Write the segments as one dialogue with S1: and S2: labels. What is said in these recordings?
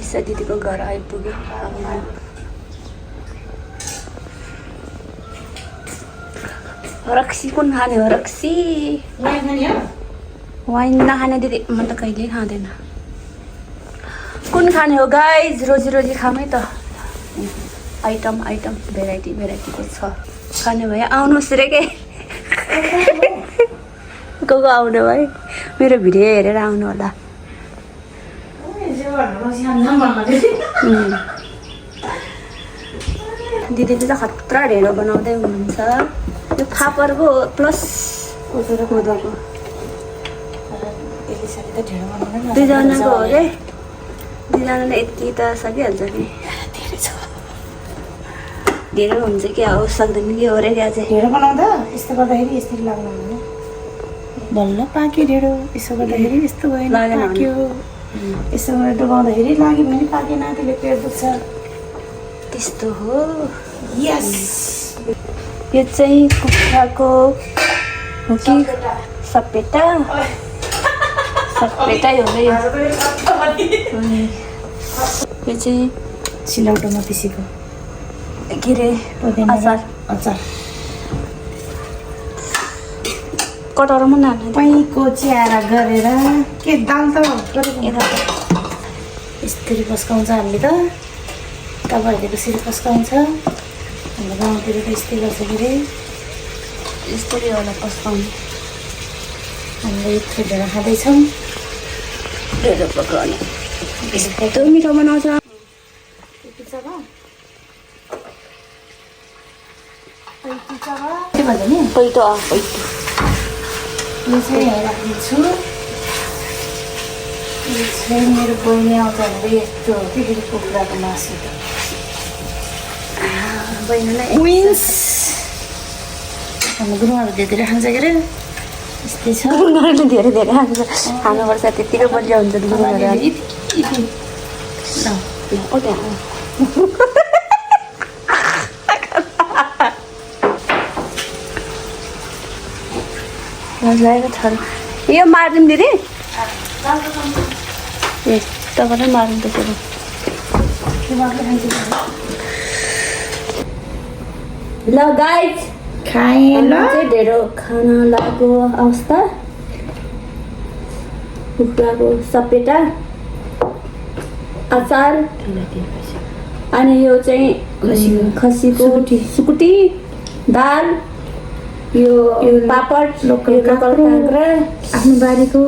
S1: लिसा दिदीको घर आइपुग्यो। रक्सी कुन खाने हो? रक्सी वाइन नखाने दिदी, म त कहिल्यै खाँदैन। कुन खाने हो गाइज? रोजी रोजी खाऊँ है त। आइटम आइटम भेराइटी भेराइटीको छ। खाने भयो आउनुहोस् रे के को आउनु भयो? मेरो भिडियो हेरेर आउनु होला। दिदीले त खतरा ढेँडो बनाउँदै हुनुहुन्छ। यो फापरको प्लस कोदोको दुईजनाको हो अरे। दुईजनाले यति त सकिहाल्छ नि। धेरै हुन्छ कि अब सक्दैन कि हो रे क्या चाहिँ।
S2: ढेँडो बनाउँदा यस्तो गर्दाखेरि यसरी लाग्नु हुँदैन। बल्ल पाक्यो ढेँडो, यसो गर्दाखेरि यस्तो भएन पाक्यो। यसो गरेर डुबाउँदाखेरि लाग्यो भने पाकेन, त्यसले पेट दुख्छ।
S1: त्यस्तो हो।
S2: यस
S1: यो चाहिँ कुखुराको हो कि सपेटा? सपेटै हो नि। यो चाहिँ
S2: सिलौटोमा पिसेको
S1: के अरे अचार।
S2: अचार
S1: कटौरामा नाल्ने
S2: पैको च्यारा गरेर के दाल त यसरी पस्काउँछ हामीले त। तपाईँहरूले कसरी पस्काउँछ? हाम्रो गाउँतिर त यस्तै गर्छ के अरे।
S1: यस्तै होला पस्काउने।
S2: हामीले यत्रो ढेँडो खाँदैछौँ।
S1: ढेँडो पकाउने यस्तो मिठो बनाउँछ।
S2: के भन्छ नि
S1: पैटो पैटो।
S2: यो चाहिँ राखिदिन्छु। यो चाहिँ मेरो बहिनी आउँछ भने यस्तो हो कि फेरि कुखुराको मासु त बहिनीलाई विन्स। हाम्रो गुरुङहरू धेरै खान्छ के अरे। यस्तै छ।
S1: गुरुङहरूले धेरै धेरै खान्छ, खानुपर्छ। त्यत्तिकै बलियो हुन्छ गुरुङहरू। यो मारिदिउँ दिदी। ए तपाईँलाई मार्नु त के ल गाइज
S2: खाएँ ल।
S1: चाहिँ ढेँडो खान लागेको अवस्था। कुखुराको सपेटा, अचार, अनि यो चाहिँ खसीको सुकुटी, दाल, यो पापड, लोकल काँक्रा,
S2: आफ्नो बारीको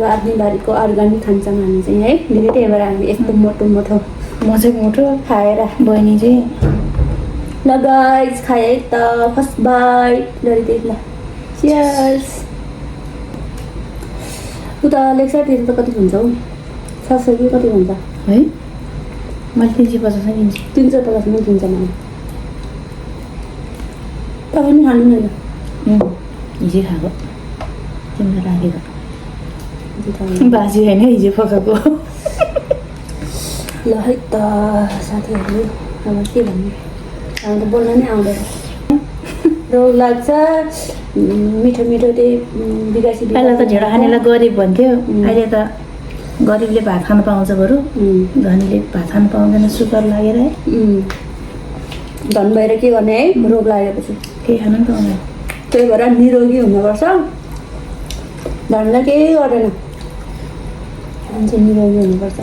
S1: आफ्नै बारीको अर्ग्यानिक खान्छौँ हामी चाहिँ है। धेरै त्यही भएर हामी यस्तो मोटो मोटो
S2: म चाहिँ मोटो
S1: खाएर।
S2: बहिनी चाहिँ
S1: ल गाइज खाए है त। फर्स्ट बाइट गरिदिए ल। चियर्स। उता लेक्सातिर त कति हुन्छ हौ? 600 कि कति हुन्छ
S2: है? मैले 350 दिन्छु।
S1: 350 नै दिन्छ मलाई। तपाईँ नि खानु न ल।
S2: हिजो खाएको तिम्रो लागेको
S1: ल
S2: बाजी होइन, हिजो पकाएको।
S1: है त साथीहरू, अब के भन्नु, अब त बोल्न नै आउँदैन। रोग लाग्छ, मिठो मिठो त्यही बिगासी।
S2: पहिला त ढेँडो खानेलाई गरिब भन्थ्यो, अहिले त गरिबले भात खानु पाउँछ बरु, धनीले भात खानु पाउँदैन सुगर लागेर। है
S1: धन भएर के गर्ने है? रोग लागेपछि
S2: केही खानु पनि पाउँदैन।
S1: त्यही भएर निरोगी हुनुपर्छ। धनलाई केही गर्दैन, मान्छे निरोगी हुनुपर्छ।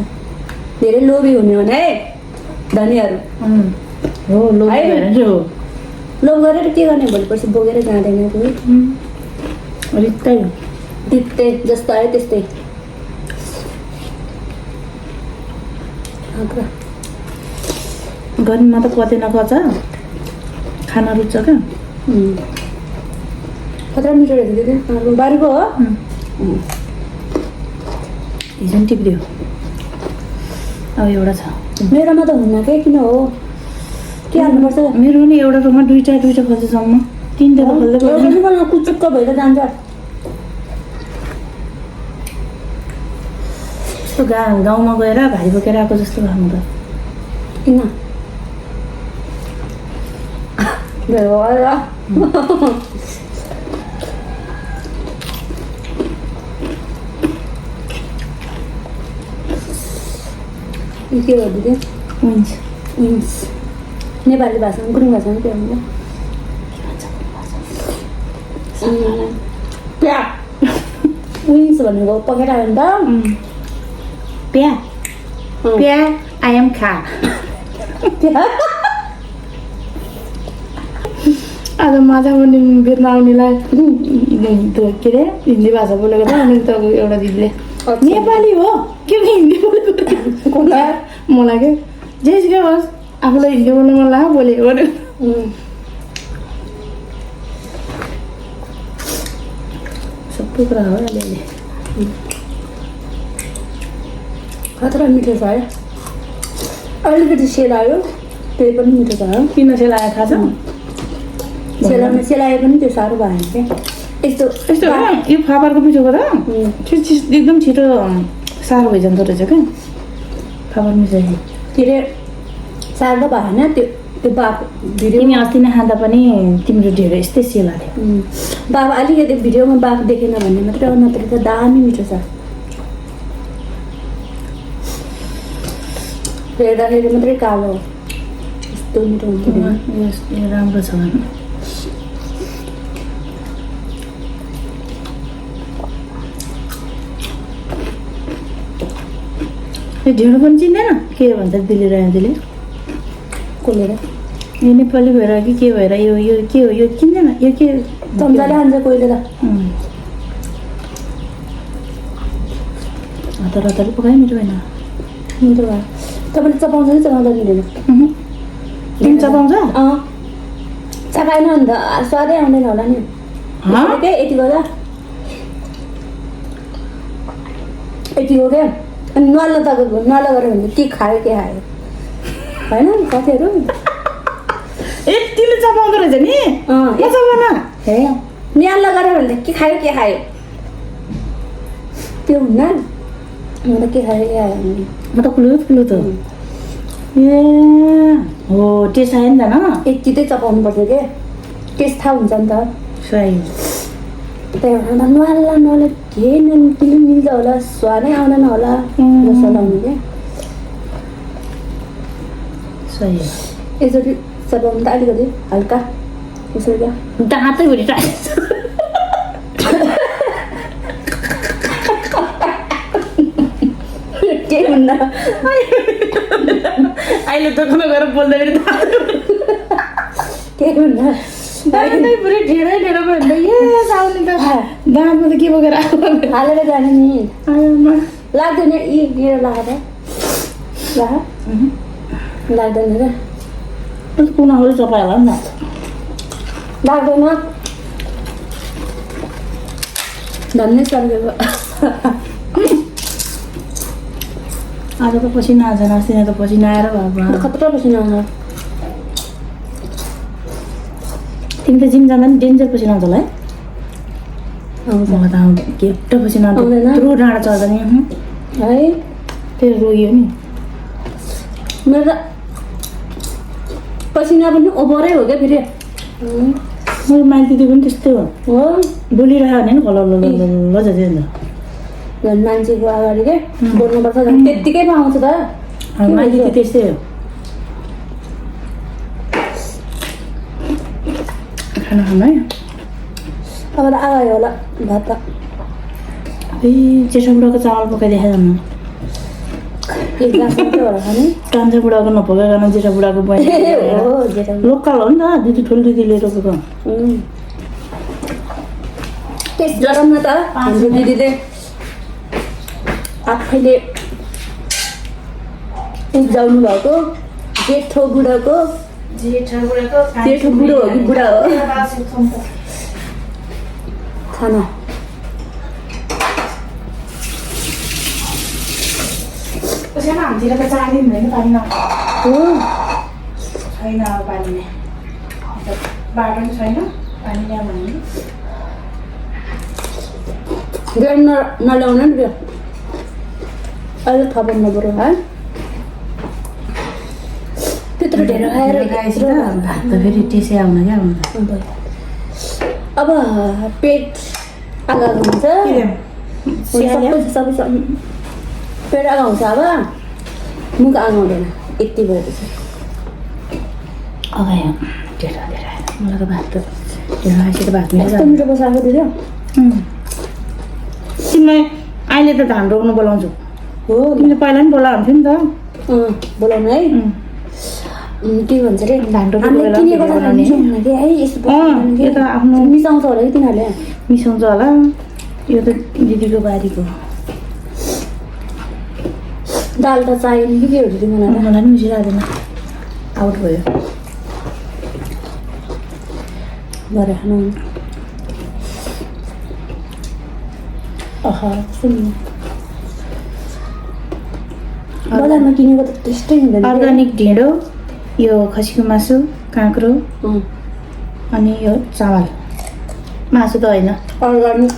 S1: धेरै लोभी हुने हो भने है धनीहरू।
S2: हो लोभ भएर नि हो।
S1: लोभ गरेर के गर्ने? भोलिपर्सि बोकेर जाँदैन कोही।
S2: रित्तै
S1: दित्तै जस्तो आयो त्यस्तै।
S2: गर्मीमा त पदेन कचा खान रुच्छ क्या।
S1: खतरा मिठो रहेछ दिदी। बारीको हो।
S2: हिजो पनि टिप्दियो। अब एउटा छ।
S1: मेरोमा त हुन्न के, किन हो? के हाल्नुपर्छ?
S2: मेरो पनि एउटा रुममा दुईवटा खोल्छसम्म, तिनवटा त खोल्दै पर्दैन।
S1: कुचुक्क भएर जान्छ।
S2: यस्तो गाउँमा गएर भाइ बोकेर आएको जस्तो खानु त।
S1: किन? यो के हो दिदी
S2: हुन्छ
S1: विन्स नेपाली भाषामा गुरुङ भाषामा के हुन्छ प्या विन्स भनेको पखेटा हो नि त
S2: प्या प्या आई एम खा आज माझा पनि भेट्न आउनेलाई के अरे हिन्दी भाषा बोलेको त अनि त एउटा दिदीले नेपाली हो के हिन्दी बोलेको मलाई के जे के होस् आफूलाई हिन्दी बोल्नु मन लाग्यो बोलेको भने सबै कुरा हो अलिअलि
S1: खतरा मिठो छ है अलिकति सेलायो त्यही पनि मिठो छ है
S2: किन सेलाएर थाहा छ
S1: सेलाए पनि त्यो साह्रो भएन क्या यस्तो
S2: यस्तो यो फापरको मिठोको त एकदम छिटो साह्रो भइजाँदो रहेछ क्या फापर मिठो
S1: के अरे साह्रो भएन त्यो त्यो बाफ भिडियो
S2: तिमी अस्ति नै खाँदा पनि तिम्रो ढेँडो यस्तै सेला थियो
S1: बाफ अलिकति भिडियोमा बाफ देखेन भन्ने मात्रै हो नत्र त दामी मिठो छ हेर्दाखेरि मात्रै कालो हो यस्तो मिठो हुन्छ
S2: यो राम्रो छ भने यो ढेँडो पनि चिन्दैन के भन्छ दिल्ली रायले
S1: कोलेर
S2: यो नेपाली भएर कि के भएर यो यो के हो यो चिन्दैन यो के
S1: चम्चाले हान्छ कोहीले त
S2: हतार हतार पकाइ मिठो भएन
S1: मिठो भयो तपाईँले चपाउँछ कि चपाउँदा मिलेन
S2: तिमी चपाउँछ
S1: चपाएन अन्त स्वादै आउँदैन होला नि के यति गर्दा यति हो क्या अनि नल्लो त नल्लो गऱ्यो भने के खायो के खायो होइन साथीहरू
S2: ए तिमीले चपाउँदो रहेछ नि के चपाउन
S1: हे न्याल्लो गऱ्यो भने के खायो के खायो त्यो हुन्न अन्त के खायो के खायो
S2: म त खुलु त ए हो टेस्ट आयो नि त न
S1: एकचितै चपाउनु पर्छ के टेस्ट थाहा हुन्छ नि त
S2: सही
S1: त्यही भएर नुहाल्ला नुहाल्ला के किन मिल्छ होला स्वादै आउँदैन होला जस्तो लाउने क्या
S2: सही
S1: यसरी चपाउनु त अलिकति हल्का यसरी क्या
S2: दाँतै भुटिरहेको
S1: के हुन्न
S2: अहिले दोकानमा गएर बोल्दाखेरि
S1: के हुन्न
S2: दाँतै पुरै ढेँडै ढेँडो भन्दा ए साउने त दाँतमा त के बोकेर आएको
S1: हालेर जाने नि लाग्दैन यी लिएर लाग्दा लाग्दैन र
S2: कुनाहरू चपाइहाल नि
S1: लाग्दैन धन्य सर्केको
S2: आज त पसिना आउँछ अस्ति त पसिना आएर भएको
S1: खतरा पसिना आउँछ
S2: तिमी त जिम जाँदा नि डेन्जर पसिना आउँछ होला है
S1: आउँछ
S2: मलाई त आउँछ केटा पसिना आउँछ
S1: आउँदैन?
S2: यत्रो डाँडा चल्छ नि
S1: है
S2: फेरि रोगियो नि
S1: मेरो त पसिना पनि ओभरै हो क्या फेरि
S2: मेरो माइती दिदी पनि त्यस्तै हो
S1: हो
S2: बोलिरहेको भने नि ल जाँदै अन्त
S1: झन् मान्छेको अगाडि के बोल्नुपर्छ झन् त्यत्तिकै पाउँछ त
S2: माइती दिदी त्यस्तै हो खाना खानु है
S1: अब त आयो होला भात त
S2: ए जेठा बुढाको चामल पकाइदेखा जानु
S1: एक ग्लास मात्रै होला खाने
S2: कान्छा बुढाको नपकाइकन जेठा बुढाको
S1: हो जेठा
S2: लोकल हो नि त दिदी ठुलो दिदीले रोपेको
S1: टेस्ट गरौँ न त हाम्रो दिदीले आफैले उब्जाउनु भएको जेठो बुढाको जेठो बुढो हो कि बुढा हो खाना
S2: हामीतिर त 4 दिन भयो पानी
S1: हो
S2: छैन अब पानी नै बाटो पनि छैन पानी ल्याऊ भने
S1: ग्राइन्ड नल्याउनु नि त्यो अहिले थप्नु पऱ्यो है त्यत्रो ढेँडो खाएर
S2: भात त फेरि टेसै आउन क्या आउँदा
S1: अब पेट आगाएको हुन्छ सबै पेट आगाउँछ अब मुख आगाउँदैन यति भएपछि
S2: अगायो धेरै धेरै मलाई त भात त धेरै आइसक्यो भात
S1: यस्तो मिठो बसाएको थियो
S2: तिमीलाई अहिले त धान रोप्नु बोलाउँछु
S1: हो
S2: तिमीले पहिला पनि बोलाएको हुन्थ्यो नि त
S1: बोलाउनु है के भन्छ अरे
S2: धान रोप्नु
S1: हामीले
S2: बेला
S1: किनेको
S2: भिडियो
S1: त मिसाउनु कि है यस्तो
S2: यो त आफ्नो
S1: मिसाउँछ होला कि तिनीहरूले
S2: मिसाउँछ होला यो त दिदीको बारीको
S1: दाल त चाहिएन कि के हुन्छ तिमीलाई
S2: मलाई पनि मिसिरहेको आउट भयो
S1: भरे खानु बजारमा किनेको त त्यस्तै हुँदैन
S2: अर्ग्यानिक ढिँडो यो खसीको मासु काँक्रो अनि यो चामल मासु त होइन
S1: अर्ग्यानिक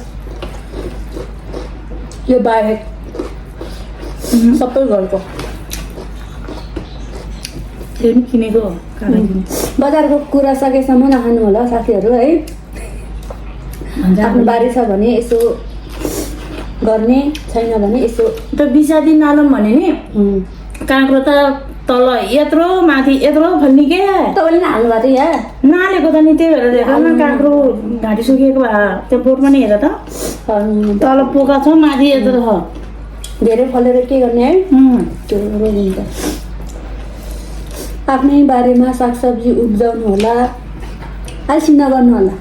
S1: यो बाहेक सबै घरको
S2: त्यो पनि किनेको हो
S1: बजारको कुरा सकेसम्म नखानु होला साथीहरू है आफ्नो बारी छ भने यसो गर्ने छैन भने यसो
S2: त बिसादी नालौँ भने नि काँक्रो त तल यत्रो माथि यत्रो फल्ने के
S1: तपाईँले नि हाल्नु भएको थियो यहाँ
S2: नालेको त नि त्यही भएर हेर न काँक्रो घाँटी सुकेको भए त्यो बोटमा नि हेर त तल पोका छ माथि यत्रो छ
S1: धेरै फलेर के गर्ने है त्यो रोगिन्छ आफ्नै बारीमा सागसब्जी उब्जाउनु होला आल्सी नगर्नु होला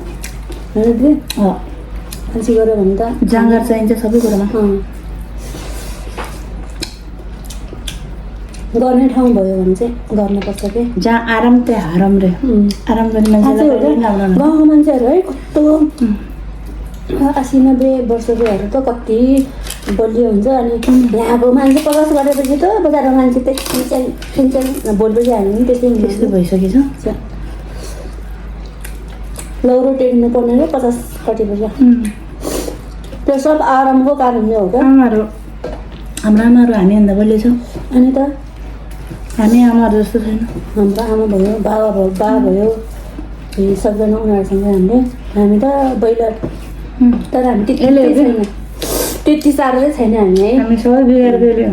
S1: होइन दिदी आल्सी गऱ्यो भने त
S2: जाँगर चाहिन्छ सबै कुरामा
S1: गर्ने ठाउँ भयो भने चाहिँ गर्नुपर्छ कि
S2: जहाँ आराम त्यहाँ हराम रे आराम गर्ने मान्छेलाई
S1: गाउँको मान्छेहरू है कस्तो 80-90 वर्षकोहरू त कति बलियो हुन्छ अनि यहाँको मान्छे 50 गरेपछि त बजारको मान्छे त्यति चाहिँ बोलपछि हामी पनि त्यस्तै
S2: भइसकेछ
S1: लौरो टेक्नु पर्ने 50 कटेपछि त्यो सब आरामको कारणले हो क्या
S2: आमाहरू हाम्रो आमाहरू हामीभन्दा बलियो छ
S1: अनि त
S2: हामी आमाहरू जस्तो छैन
S1: हाम्रो आमा भयो बा भयो सक्दैन उनीहरूसँग हामी त बैला तर हामी त्यति साह्रो चाहिँ छैन हामी है
S2: हामी सबै बिगार गयो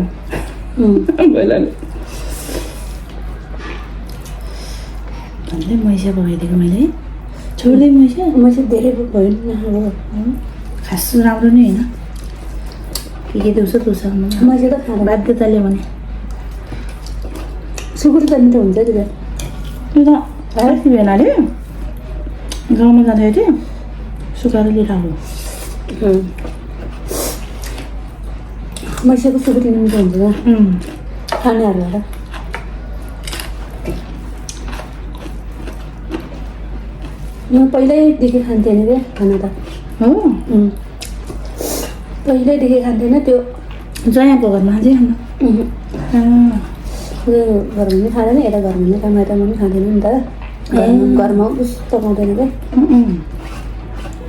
S2: भन्दै मैसा बगाइदिएको मैले छोड्दै मैसा
S1: धेरै भयो नि
S2: खास राम्रो नै होइन के दिउँछ तुल्छ
S1: मैसा त खाँदा
S2: बाध्यताले भने
S1: सुकुटी त मिठो हुन्छ त्यो
S2: त्यो त अस्ति भेनाले गाउँमा जाँदाखेरि थियो सुकाएर लिएर आएको
S1: मैसाको सुकुटी मिठो हुन्छ खानेहरू होला म पहिल्यैदेखि खान्थेन क्या खाना त
S2: हो
S1: पहिल्यैदेखि खान्थेन त्यो
S2: जयाको घरमा चाहिँ खानु
S1: घरमा पनि खाँदैन यता घरमा पनि टमाटरमा पनि खाँदैन नि त घरमा उस पकाउँदैन क्या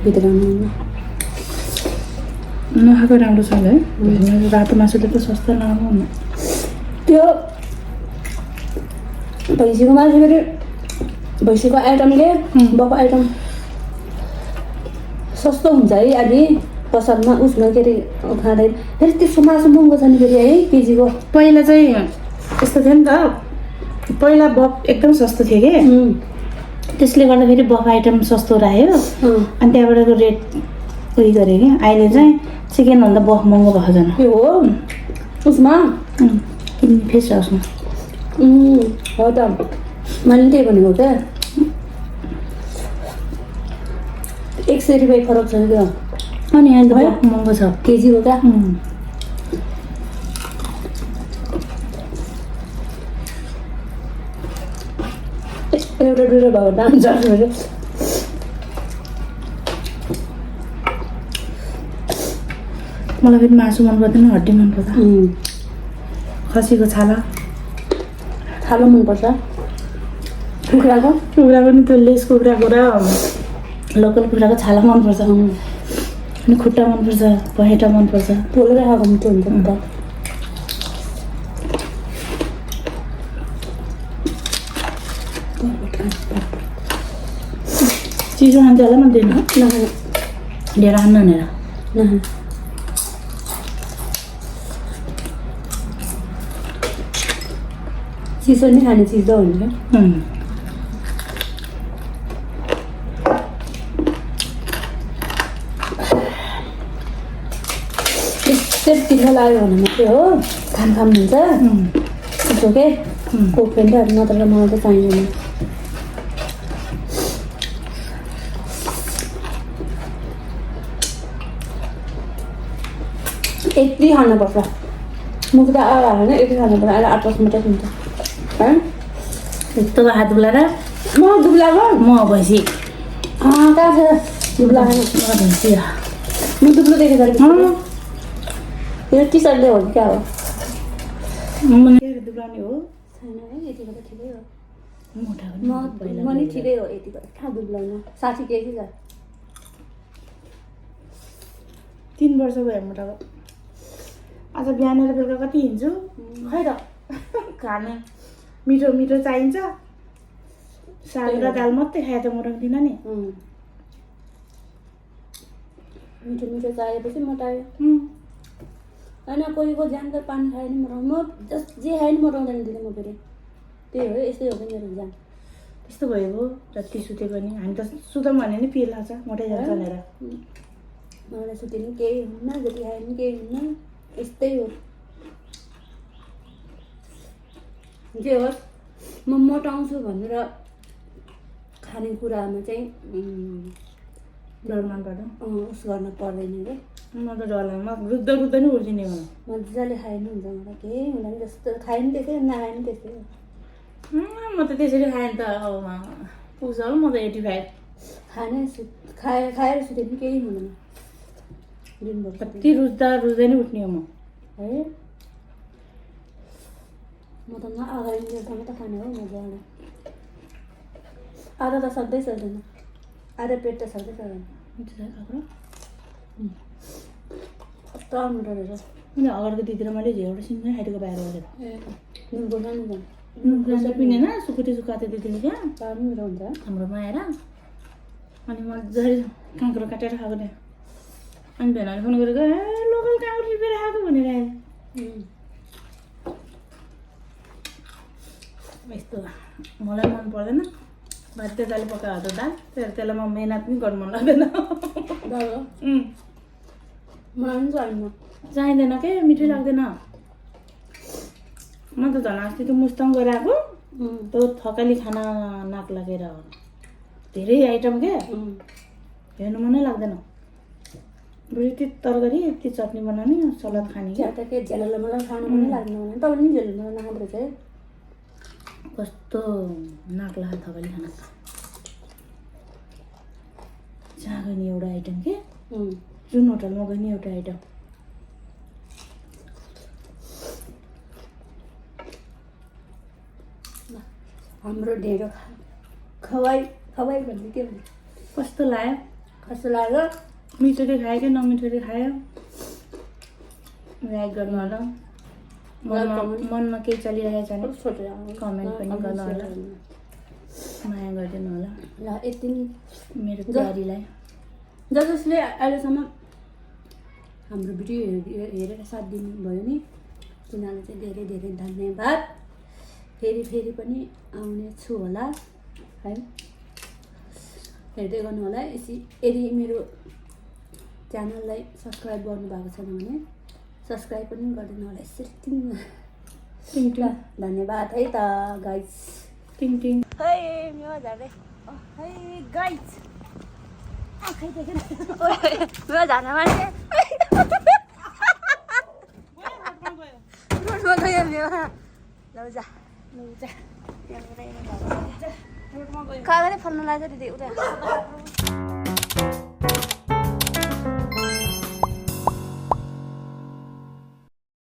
S1: भित्राउनु
S2: नखाएको राम्रो छ है रातो मासुले त सस्तो नआउनु
S1: त्यो भैँसीको मासु फेरि भैँसीको आइटमले बको आइटम सस्तो हुन्छ है अलि पसलमा उसमा के अरे खाँदैन फेरि त्यसको मासु महँगो छ नि फेरि है केजीको
S2: पहिला चाहिँ यस्तो थियो नि त पहिला बफ एकदम सस्तो थियो कि त्यसले गर्दा फेरि बफ आइटम सस्तो राख्यो अनि त्यहाँबाटको रेट उयो गऱ्यो कि अहिले चाहिँ चिकनभन्दा बफ महँगो भएको छैन
S1: यो हो उसमा
S2: फेस हाउसमा
S1: हो त मैले त्यही भनेको क्या 100 रुपियाँ फरक छ क्या
S2: अनि अहिले त बफ महँगो छ
S1: केजीको क्या एउटा दुइटा भयो दाम जान्छ
S2: मलाई फेरि मासु मन पर्दैन हड्डी मन पर्छ खसीको छाला
S1: मनपर्छ कुखुराको
S2: नि त्यो लेस कुखुराको र लोकल कुखुराको छाला मनपर्छ अनि खुट्टा मनपर्छ पहेटा मनपर्छ
S1: पोलेर खाएको मिठो हुन्छ नि त
S2: चिसो खान्छ होला मान्दैन
S1: नखाने
S2: लिएर आउनु भनेर
S1: चिसो नि खाने चिसो हुन्छ त्यस्तै तिखो लाग्यो भने मात्रै हो खाम हुन्छ चिसो के कोक पनि त नत्र मलाई त चाहिँदैन यति खानुपर्छ मुख त होइन यति खानुपर्छ अहिले 8 मात्रै हुन्छ है
S2: यस्तो हात दुब्ला र
S1: म दुब्लाको
S2: म भैँसी
S1: कहाँ छ दुब्ला
S2: भैँसी
S1: म दुब्लो देखेको यो टी सर्टले हो कि क्या हो
S2: दुब्लाउने हो
S1: छैन है यतिको त ठिकै हो
S2: मोटा
S1: म नि ठिकै हो यतिको कहाँ दुब्लाउनु 60 केजी छ
S2: 3 वर्ष भयो मोटाको आज बिहान र बेलुका कति हिँड्छु खै त खाना मिठो मिठो चाहिन्छ साग र दाल मात्रै खाए त मोटाउँदिनँ नि
S1: मिठो मिठो चाहिएपछि मोटायो होइन कोहीको ज्यान त पानी खायो नि मोटाउँ म जे खायो नि मोटाउँदैन दिदी म फेरि त्यही हो यस्तै हो कि मेरो ज्यान
S2: त्यस्तो भएको जति सुते पनि हामी त सुतौँ भने नि पिर लाग्छ मोटै जान्छ भनेर
S1: मलाई सुते नि केही हुन्न जति खायो नि केही हुन्न यस्तै हो जे होस् म मोटाउँछु भनेर खाने कुरामा चाहिँ
S2: डर मन पर्छ
S1: उस गर्न पर्दैन क्या
S2: म त डर लाग्छ म रुच्दा रुच्दा नि उर्दिने मलाई
S1: मजाले खायो नि हुन्छ मलाई केही हुँदैन जस्तो खायो नि त्यस्तै नखायो नि त्यस्तै हो
S2: म त त्यसरी खाएँ नि त पुग्छ हो म त 85
S1: खाने खाएर सुत्यो नि केही हुँदैन दिनभर
S2: कति रुच्दा रुच्दै नि उठ्ने हो म
S1: है म त अगाडि बेलुकामा त खाने हो मजाले आधा त सक्दै सक्दैन आधा पेट त सक्दै सक्दैन खतरा मिठो रहेछ
S2: अगाडिको दिदीले मैले झेउडा सिँगै खाइदिएको बाहिर गरेर
S1: नुनको खानु भन्
S2: पिँदैन सुकुटी सुकाएको दिदीले क्या
S1: साह्रो मिठो हुन्छ
S2: हाम्रोमा आएर अनि मजाले काँक्रो काटेर खाएको त्यहाँ अनि भेनाले फोन गरेको लोकल काँक्रो टिपेर खाएको भनेर आयो यस्तो मलाई मन पर्दैन बाध्यताले पकाएको त दाल त्यसलाई म मेहनत पनि गर्नु मन लाग्दैन
S1: मलाई पनि चाहिन्न
S2: चाहिँदैन के मिठै लाग्दैन म त झन् अस्ति त मुस्ताङ गएर आएको त्यो थकाली खाना नाक लागेर धेरै आइटम के हेर्नु मनै लाग्दैन बरु यति तरकारी यति चटनी बनाउने सलाद खाने क्या
S1: त के झेलले मलाई खानु पनि लाग्दैन भने तपाईँले पनि झेल मलाई नखाँदो रहेछ है
S2: कस्तो नाक लाग्यो थकाली खाना जहाँ गयो नि एउटा आइटम के जुन होटलमा गयो नि एउटा आइटम
S1: हाम्रो ढेँडो खवाई खवाई भन्ने के भन्ने
S2: कस्तो लाग्यो
S1: कस्तो लाग्यो
S2: मिठोले खायो कि नमिठोले खायो लाइक गर्नु होला मनमा केही चलिरहेको छ भने कमेन्ट पनि गर्नु होला माया गरिदिनु होला
S1: ल यति
S2: मेरो प्यारीलाई
S1: जसले अहिलेसम्म हाम्रो भिडियो हेरेर साथ दिनुभयो नि तिनीहरूलाई चाहिँ धेरै धेरै धन्यवाद फेरि पनि आउने छु होला है हेर्दै गर्नु होला यदि मेरो च्यानललाई सब्सक्राइब गर्नुभएको छैन भने सब्सक्राइब पनि गरिदिनु होला यसरी टिङ धन्यवाद है त गाइज
S2: टिङ टिङ
S1: है मेरो झार्दै है गाइज मेरो झार्न मान्छे कागरै फल्न लाग्छ दिदी उता